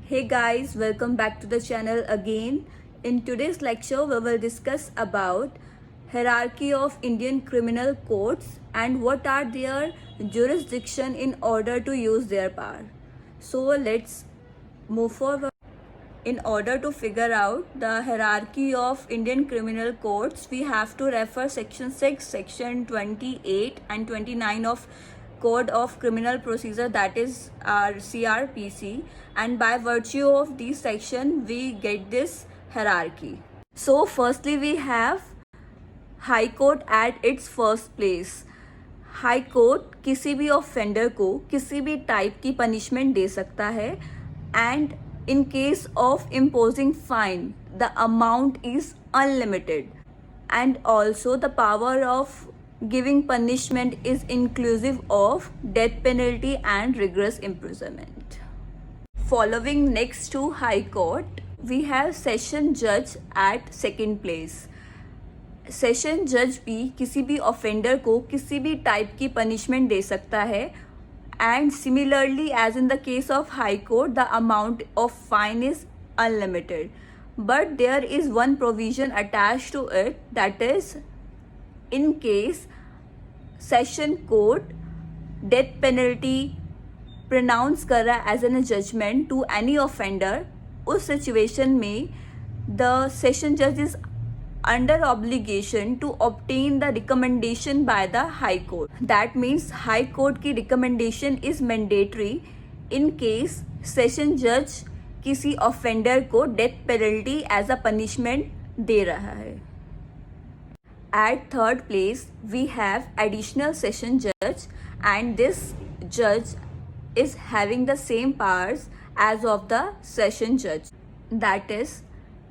Hey guys, welcome back to the channel again. In today's lecture, we will discuss about hierarchy of Indian criminal courts and what are their jurisdiction in order to use their power. So let's move forward. In order to figure out the hierarchy of Indian criminal courts, we have to refer section 6, section 28 and 29 of Code of Criminal Procedure, that is our CRPC, and by virtue of this section we get this hierarchy. So firstly we have High Court at its first place. High court किसी भी offender को किसी भी type की punishment दे सकता है and in case of imposing fine, the amount is unlimited, and also the power of giving punishment is inclusive of death penalty and rigorous imprisonment. Following next to High Court, we have Session Judge at second place. Session जज भी किसी भी offender को किसी भी type की punishment दे सकता है and similarly as in the case of High Court, the amount of fine is unlimited, but there is one provision attached to it, that is in case session court death penalty pronounce कर रहा है as an judgment to any offender, उस situation में the session judge is under obligation to obtain the recommendation by the High Court. That means High Court की recommendation is mandatory in case session judge किसी offender को death penalty as a punishment दे रहा है. At third place we have additional session judge, and this judge is having the same powers as of the session judge. That is,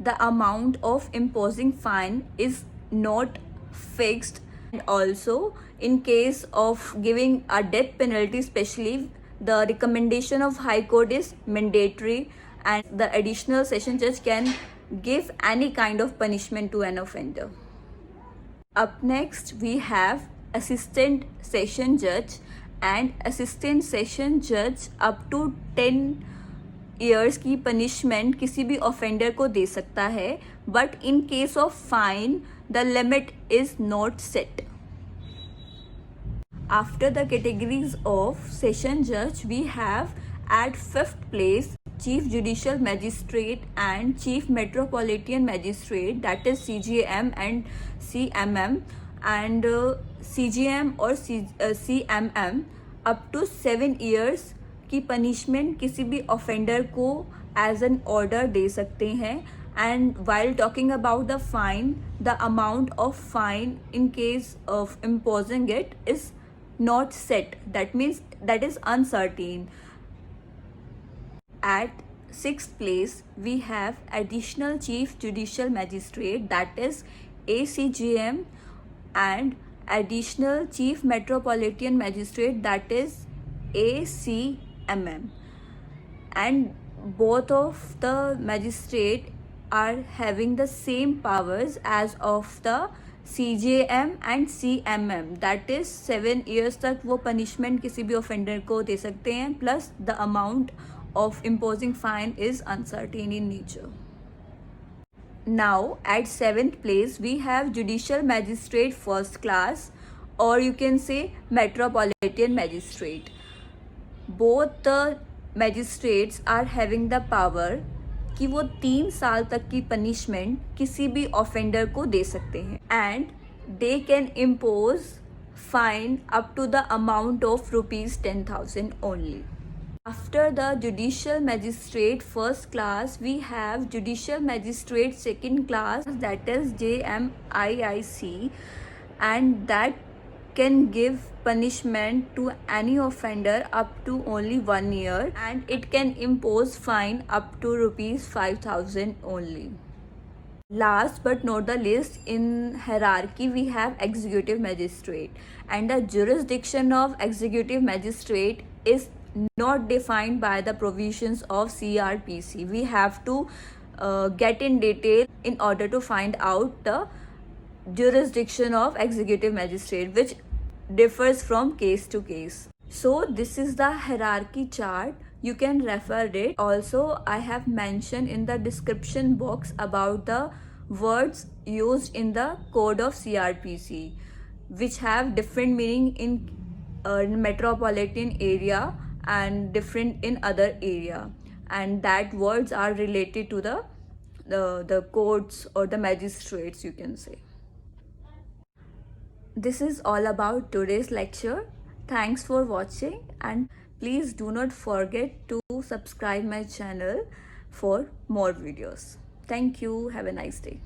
the amount of imposing fine is not fixed, and also in case of giving a death penalty especially, the recommendation of High Court is mandatory and the additional session judge can give any kind of punishment to an offender. Up next we have assistant session judge, and assistant session judge up to 10 years की punishment किसी भी offender को दे सकता है, but in case of fine the limit is not set. After the categories of session जज we have at fifth place chief judicial magistrate and chief metropolitan magistrate, that is CJM and CMM, and CJM और CMM up to 7 years की punishment किसी भी offender को as an order दे सकते हैं. And while talking about the fine, the amount of fine in case of imposing it is not set, that means that is uncertain. At sixth place we have additional chief judicial magistrate, that is ACJM, and additional chief metropolitan magistrate, that is ACMM, and both of the magistrate are having the same powers as of the CJM and CMM, that is 7 years तक वो punishment किसी भी offender को दे सकते हैं, plus the amount of imposing fine is uncertain in nature. Now at 7th place we have judicial magistrate first class, or you can say metropolitan magistrate. Both the magistrates are having the power कि वो 3 साल तक की punishment किसी भी offender को दे सकते हैं, and they can impose fine up to the amount of ₹10,000 only. After the judicial magistrate first class, we have judicial magistrate second class, that is JMIIC, and that can give punishment to any offender up to only 1 year, and it can impose fine up to ₹5,000 only. Last but not the least, in hierarchy we have executive magistrate, and the jurisdiction of executive magistrate is not defined by the provisions of CRPC. We have to get in detail in order to find out the jurisdiction of executive magistrate, which differs from case to case. So this is the hierarchy chart. you can refer it. Also, I have mentioned in the description box about the words used in the code of CRPC, which have different meaning in metropolitan area and different in other area, and that words are related to the courts or the magistrates, you can say. This is all about today's lecture. Thanks for watching, and please do not forget to subscribe my channel for more videos. Thank you. Have a nice day.